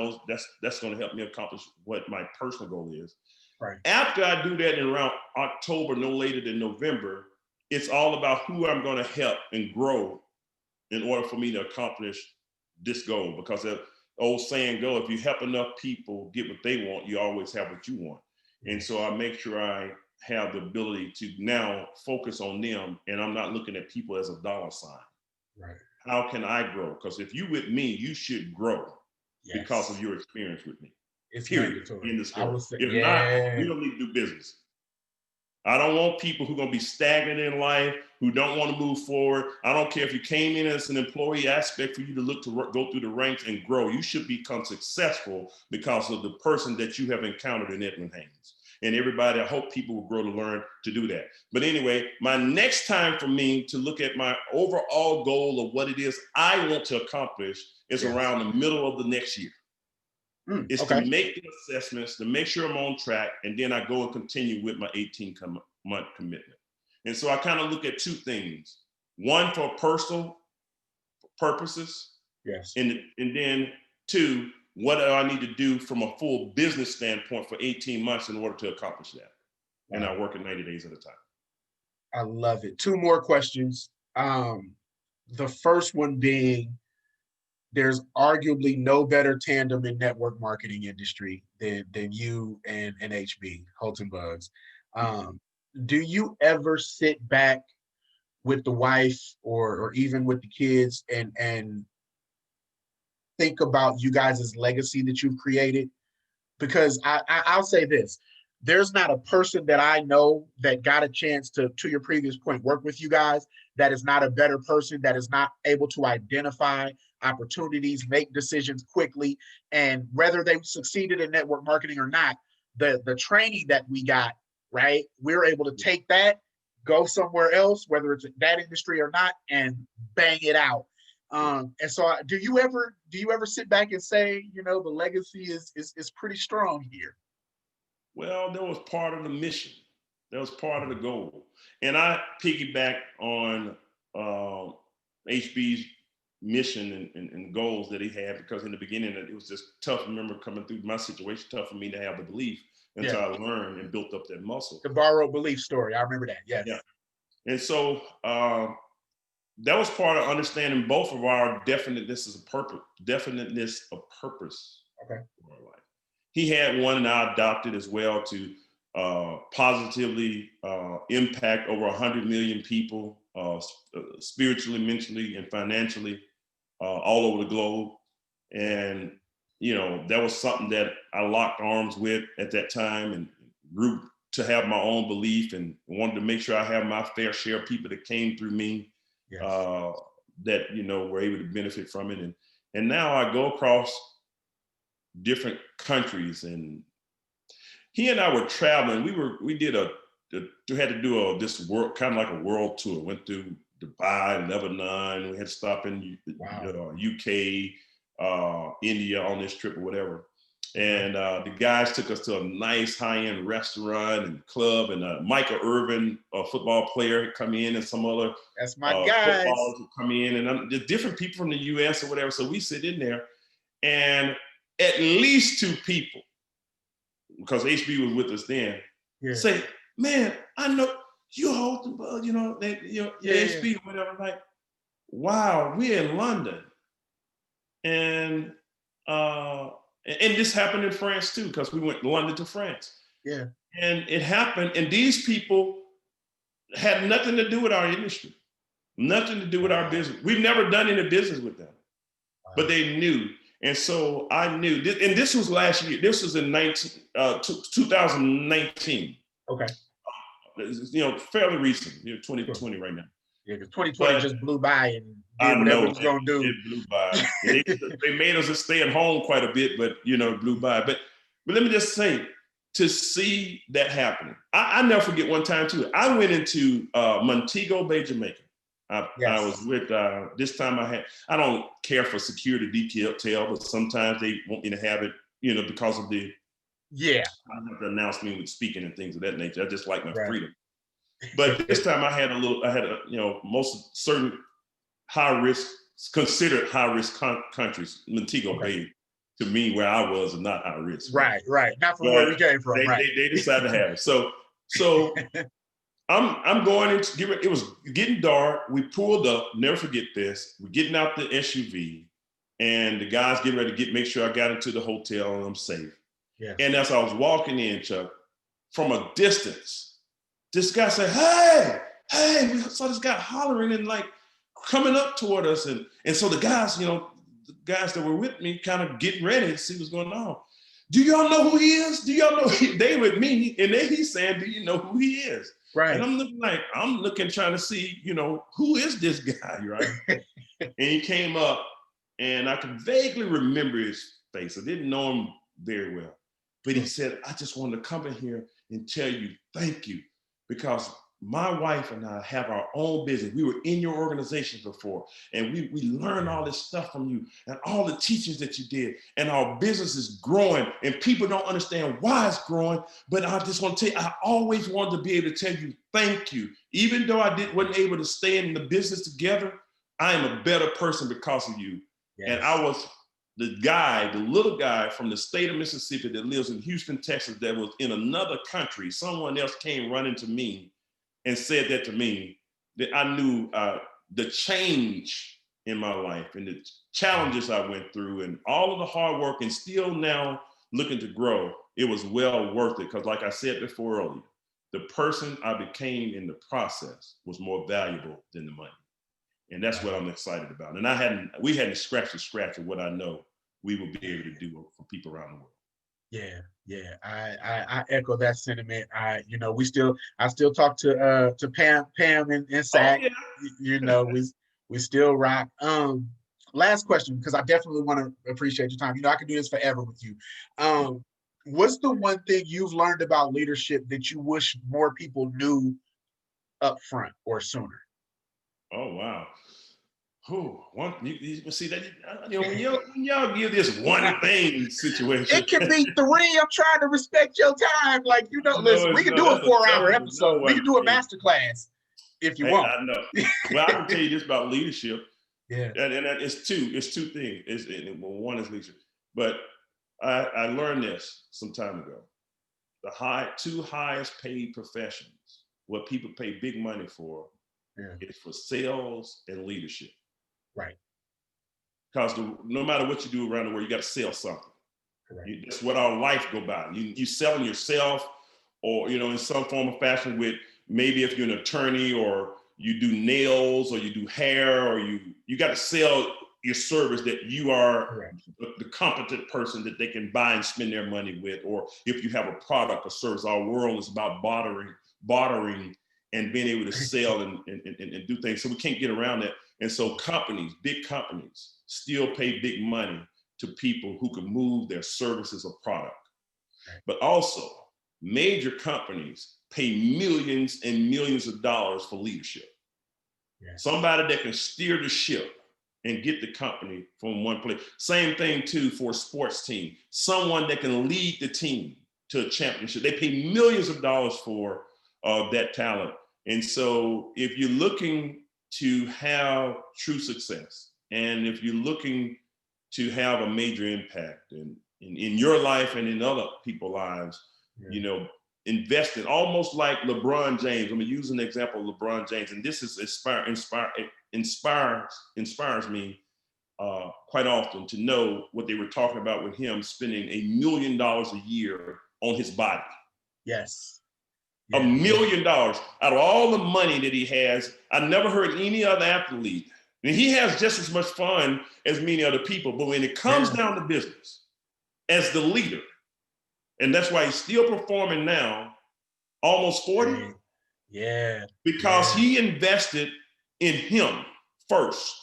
That's going to help me accomplish what my personal goal is. Right. After I do that in around October, no later than November, it's all about who I'm going to help and grow in order for me to accomplish this goal. Because the old saying go, if you help enough people get what they want, you always have what you want. And so I make sure I have the ability to now focus on them, and I'm not looking at people as a dollar sign. Right. How can I grow? Because if you with me, you should grow because of your experience with me. It's period. In the story. If yeah. not, we don't need to do business. I don't want people who are going to be stagnant in life, who don't want to move forward. I don't care if you came in as an employee. I expect for you to look to go through the ranks and grow. You should become successful because of the person that you have encountered in Edwin Haynes. And everybody, I hope people will grow to learn to do that. But anyway, my next time for me to look at my overall goal of what it is I want to accomplish is around the middle of the next year. It's to make the assessments, to make sure I'm on track, and then I go and continue with my 18-month commitment. And so I kind of look at 2 things. One, for personal purposes. Yes. And then 2, what do I need to do from a full business standpoint for 18 months in order to accomplish that? Wow. And I work at 90 days at a time. I love it. 2 more questions. The first one being, there's arguably no better tandem in network marketing industry than you and HB, Holton Bugs. Do you ever sit back with the wife or even with the kids and think about you guys' legacy that you've created? Because I'll say this, there's not a person that I know that got a chance to your previous point, work with you guys, that is not a better person, that is not able to identify opportunities, make decisions quickly. And whether they succeeded in network marketing or not, the training that we got, right, we're able to take that, go somewhere else, whether it's that industry or not, and bang it out. And so do you ever sit back and say, the legacy is pretty strong here? Well, that was part of the mission. That was part of the goal. And I piggyback on HB's mission and goals that he had, because in the beginning it was just tough. I remember coming through my situation, tough for me to have the belief until I learned and built up that muscle. The borrowed belief story. I remember that. Yes. Yeah. And so that was part of understanding both of our definiteness of purpose. Okay. For our life. He had one, and I adopted as well, to positively impact over 100 million people, spiritually, mentally, and financially, all over the globe. And, that was something that I locked arms with at that time and grew to have my own belief, and wanted to make sure I have my fair share of people that came through me, yes, that, were able to benefit from it. And now I go across different countries, and he and I were traveling. We had to do this world, kind of like a world tour. Went through Dubai, Lebanon. We had to stop in UK, India on this trip or whatever. And the guys took us to a nice high-end restaurant and club, and Michael Irvin, a football player, had come in, and some other that's my guys footballers would come in, and the different people from the US or whatever. So we sit in there, and at least 2 people, because HB was with us then, say, man, I know you hold the ball, you know, they, you know, Yeah. AHP or whatever. Like, wow, we're in London. And this happened in France too, because we went London to France. Yeah. And it happened, and these people had nothing to do with our industry, nothing to do with our business. We've never done any business with them, but they knew. And so I knew, and this was last year. This was in 2019. Okay. You know, fairly recent. You know, 2020 right now. Yeah, because 2020 just blew by and did whatever it was going to do. It blew by. They made us stay at home quite a bit, but, you know, it blew by. But let me just say, to see that happening, I never forget one time too. I went into Montego Bay, Jamaica. I was with, this time I don't care for security detail, but sometimes they want me to have it, you know, because of the, I have to announce me with speaking and things of that nature. I just like my freedom. But this time I had you know, most certain considered high risk countries, Montego Bay, to me, where I was, is not high risk. Right. Not from where we came from. They decided to have it. So I'm going into, it was getting dark. We pulled up, never forget this. We're getting out the SUV, and the guys getting ready to make sure I got into the hotel and I'm safe. Yeah. And as I was walking in, Chuck, from a distance, this guy said, hey, we saw this guy hollering and like coming up toward us. And so the guys, you know, the guys that were with me kind of getting ready to see what's going on. Do y'all know who he is? Do y'all know? They with me, and then he's saying, do you know who he is? Right. And I'm looking, trying to see, you know, who is this guy, right? And he came up, and I can vaguely remember his face. I didn't know him very well. But he said, I just wanted to come in here and tell you thank you, because my wife and I have our own business. We were in your organization before, and we learned all this stuff from you and all the teachings that you did, and our business is growing, and people don't understand why it's growing. But I just want to tell you, I always wanted to be able to tell you thank you. Even though I wasn't able to stay in the business together, I am a better person because of you. Yes. And I was the little guy from the state of Mississippi that lives in Houston, Texas, that was in another country. Someone else came running to me and said that to me, that I knew the change in my life and the challenges I went through and all of the hard work, and still now looking to grow. It was well worth it, because like I said before earlier, the person I became in the process was more valuable than the money. And that's what I'm excited about. And we hadn't scratched the scratch of what I know we will be able to do for people around the world. Yeah. I echo that sentiment. I still talk to Pam and Zach. Oh, yeah. You know, we still rock. Last question, because I definitely want to appreciate your time. You know, I could do this forever with you. What's the one thing you've learned about leadership that you wish more people knew up front or sooner? Oh, wow. You see that, you know, when y'all give this one thing situation, it can be 3. I'm trying to respect your time. Like, you know, listen, we can do a 4-hour episode. We can do a masterclass if you want. I know. Well, I can tell you this about leadership. Yeah. And it's two things. One is leadership. But I learned this some time ago. The two highest paid professions, what people pay big money for, is for sales and leadership. Right. Because no matter what you do around the world, you got to sell something. That's what our life go by. You selling yourself, or, you know, in some form of fashion, with maybe if you're an attorney or you do nails or you do hair, or you got to sell your service, that you are the competent person that they can buy and spend their money with. Or if you have a product or service, our world is about bartering and being able to sell and do things. So we can't get around that. And so big companies still pay big money to people who can move their services or product. But also major companies pay millions and millions of dollars for leadership. Somebody that can steer the ship and get the company from one place. Same thing too for a sports team. Someone that can lead the team to a championship. They pay millions of dollars for that talent. And so if you're looking to have true success, and if you're looking to have a major impact in your life and in other people's lives, you know, invested almost like LeBron James. I'm gonna use an example of LeBron James, and this is inspires me quite often to know what they were talking about with him spending $1 million a year on his body. Yes. $1 million out of all the money that he has. I never heard any other athlete. And he has just as much fun as many other people, but when it comes down to business, as the leader, and that's why he's still performing now, almost 40. Yeah. Because he invested in him first.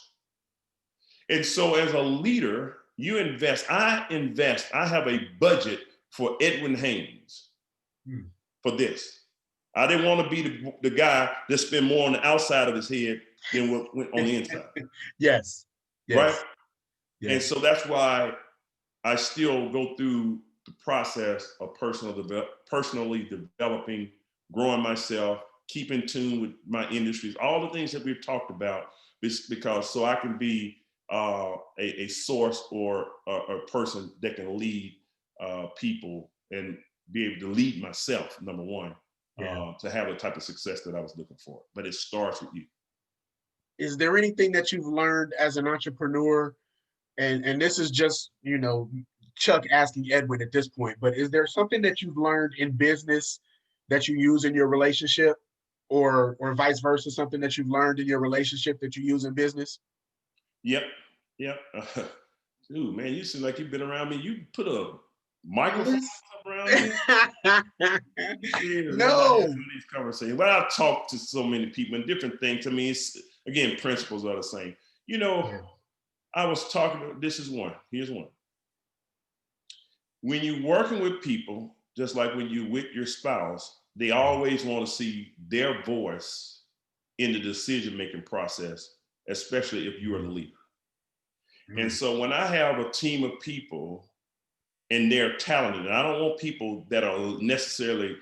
And so as a leader, you invest. I have a budget for Edwin Haynes for this. I didn't want to be the guy that spent more on the outside of his head than what went on the inside. Yes. Right? Yes. And so that's why I still go through the process of personally developing, growing myself, keep in tune with my industries, all the things that we've talked about, because so I can be a source or a person that can lead people and be able to lead myself, number one, to have the type of success that I was looking for. But it starts with you. Is there anything that you've learned as an entrepreneur? And this is just, Chuck asking Edwin at this point, but is there something that you've learned in business that you use in your relationship, or vice versa, something that you've learned in your relationship that you use in business? Yep. Dude, man, you seem like you've been around me. You put a microphone around me. No. These conversations. But I talk to so many people and different things. I mean, it's, again, principles are the same. I was talking about, this is one. Here's one. When you're working with people, just like when you're with your spouse, they always want to see their voice in the decision-making process, especially if you are the leader. And so when I have a team of people and they're talented, and I don't want people that are necessarily,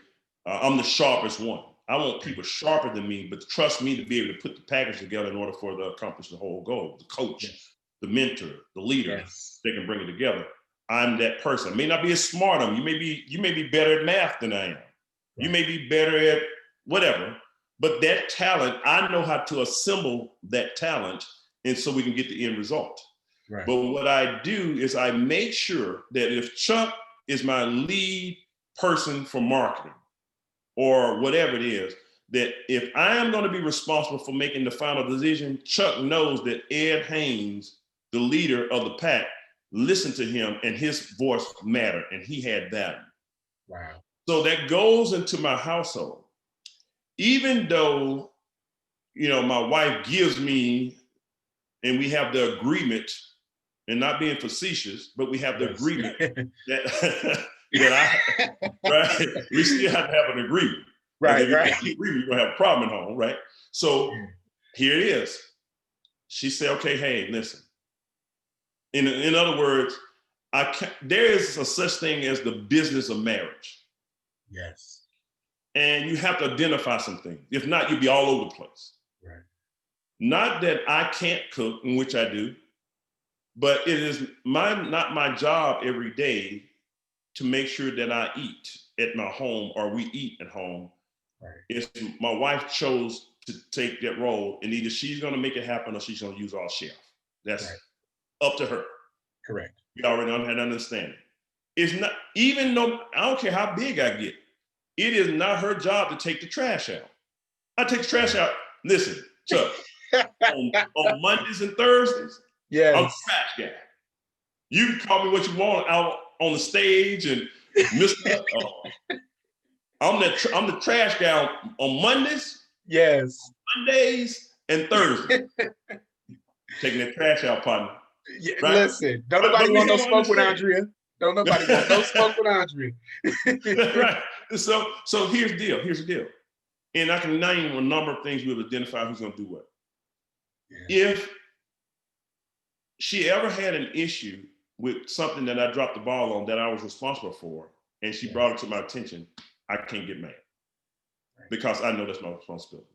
I'm the sharpest one. I want people sharper than me, but trust me to be able to put the package together in order for to accomplish the whole goal. The coach, the mentor, the leader, they can bring it together. I'm that person. I may not be as smart as them. You may be better at math than I am. You may be better at whatever, but that talent, I know how to assemble that talent, and so we can get the end result. Right. But what I do is I make sure that if Chuck is my lead person for marketing or whatever it is, that if I am going to be responsible for making the final decision, Chuck knows that Ed Haynes, the leader of the pack, listened to him and his voice mattered and he had value. Wow. So that goes into my household. Even though, my wife gives me, and we have the agreement, and not being facetious, but we have the agreement that right? We still have to have an agreement. Right. If you agree, you're gonna have a problem at home, right? So here it is. She said, okay, hey, listen. In other words, there is a such thing as the business of marriage. Yes. And you have to identify some things. If not, you'll be all over the place. Right. Not that I can't cook, in which I do, but it is not my job every day to make sure that I eat at my home or we eat at home. Right. It's my wife chose to take that role, and either she's going to make it happen or she's going to use our chef. That's up to her. Correct. We already had an understanding. It's not, even though I don't care how big I get, it is not her job to take the trash out. I take the trash out. Listen, Chuck, on Mondays and Thursdays, I'm the trash guy. You can call me what you want out on the stage and Mr. I'm the trash guy on Mondays, Mondays and Thursdays. Taking that trash out, partner. Yeah, right? Listen, don't nobody want no smoke with Andrea. Don't nobody want no smoke with Andrea. Right. So here's the deal. Here's the deal. And I can name a number of things we'll identify who's going to do what. Yeah. If she ever had an issue with something that I dropped the ball on that I was responsible for, and she brought it to my attention, I can't get mad because I know that's my responsibility.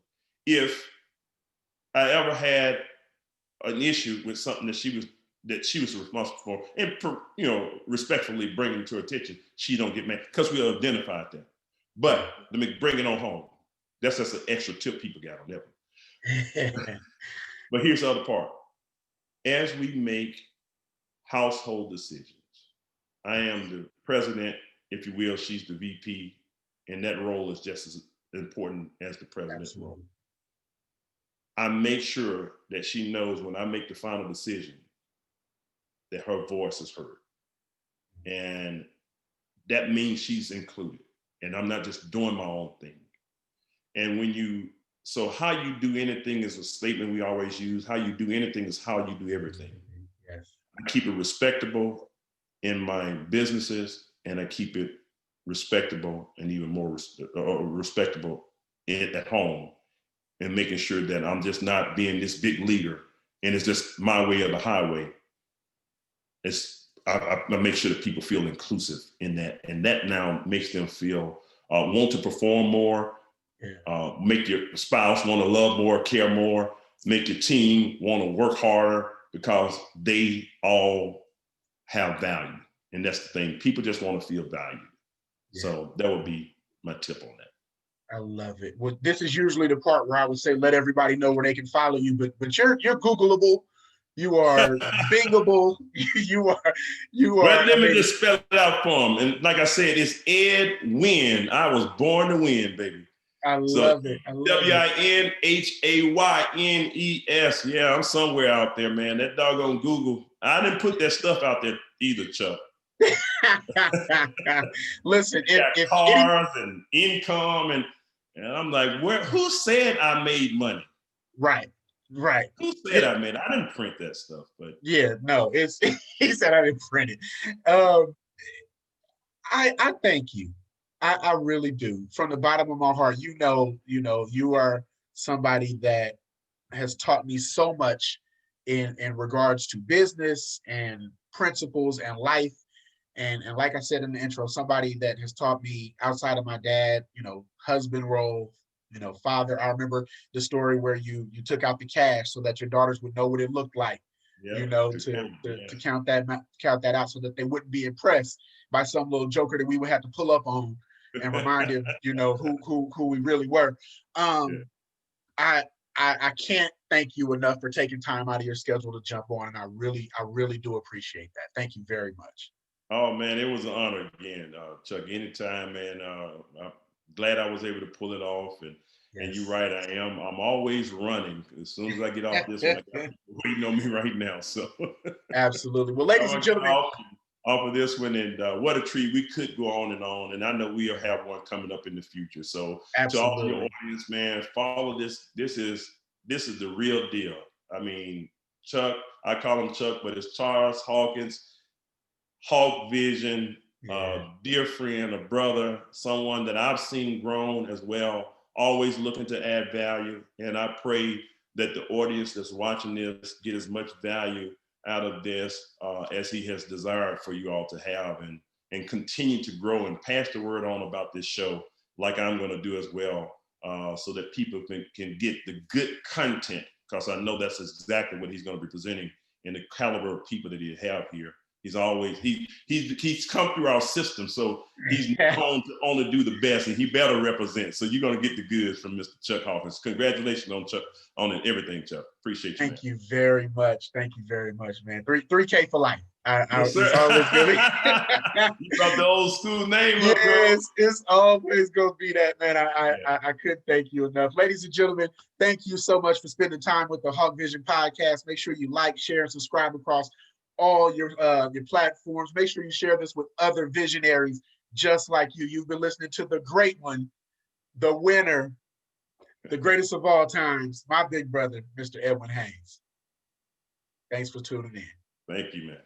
If I ever had an issue with something that she was responsible for, and respectfully bringing it to her attention, she don't get mad because we identified that. But let me bring it on home. That's just an extra tip people got on that one. But here's the other part. As we make household decisions, I am the president, if you will, she's the VP, and that role is just as important as the president's role. I make sure that she knows when I make the final decision that her voice is heard. And that means she's included. And I'm not just doing my own thing. And so how you do anything is a statement we always use. How you do anything is how you do everything. Yes. I keep it respectable in my businesses, and I keep it respectable and even more respectable at home, and making sure that I'm just not being this big leader and it's just my way or the highway. I make sure that people feel inclusive in that, and that now makes them feel want to perform more, make your spouse want to love more, care more, make your team want to work harder because they all have value. And that's the thing. People just want to feel valued. Yeah. So that would be my tip on that. I love it. Well, this is usually the part where I would say, let everybody know where they can follow you, but you're Googleable. You are Bingable. You are. But let me just spell it out for him. And like I said, it's Edwin. I was born to win, baby. I love it. WINHAYNES. Yeah, I'm somewhere out there, man. That doggone Google. I didn't put that stuff out there either, Chuck. Listen, if cars and income and I'm like, who said I made money? Right. Who said I made? I didn't print that stuff, but yeah, no, he said I didn't print it. I thank you. I really do. From the bottom of my heart, you are somebody that has taught me so much in regards to business and principles and life. And like I said in the intro, somebody that has taught me outside of my dad, husband role, father. I remember the story where you took out the cash so that your daughters would know what it looked like, to count that out so that they wouldn't be impressed by some little joker that we would have to pull up on and remind him, who we really were. I can't thank you enough for taking time out of your schedule to jump on, and I really do appreciate that. Thank you very much. Oh man, it was an honor again, Chuck. Anytime, man. I'm glad I was able to pull it off, and you're right. I'm always running. As soon as I get off this one, I got people waiting on me right now. So absolutely. Well, ladies and gentlemen, off of this one, and what a treat. We could go on, and I know we'll have one coming up in the future. So absolutely. To all your audience, man, follow this. This is the real deal. I mean, Chuck. I call him Chuck, but it's Charles Hawkins. Hawk Vision, dear friend, a brother, someone that I've seen grown as well, always looking to add value. And I pray that the audience that's watching this get as much value out of this as he has desired for you all to have, and continue to grow and pass the word on about this show like I'm going to do as well, so that people can get the good content, because I know that's exactly what he's going to be presenting in the caliber of people that he have here. He's always he's come through our system, so he's known to only do the best, and he better represent. So you're gonna get the goods from Mr. Chuck Hawkins. Congratulations on Chuck on everything, Chuck. Appreciate you. Thank you very much. Thank you very much, man. 3K for life. Yes, sir. It's always gonna be. You brought the old school name up, bro. Yes, it's always gonna be that, man. I couldn't thank you enough. Ladies and gentlemen, thank you so much for spending time with the Hawk Vision podcast. Make sure you like, share, and subscribe across all your platforms. Make sure you share this with other visionaries just like you. You've been listening to the great one, the winner, the greatest of all times, my big brother, Mr. Edwin Haynes. Thanks for tuning in. Thank you, man.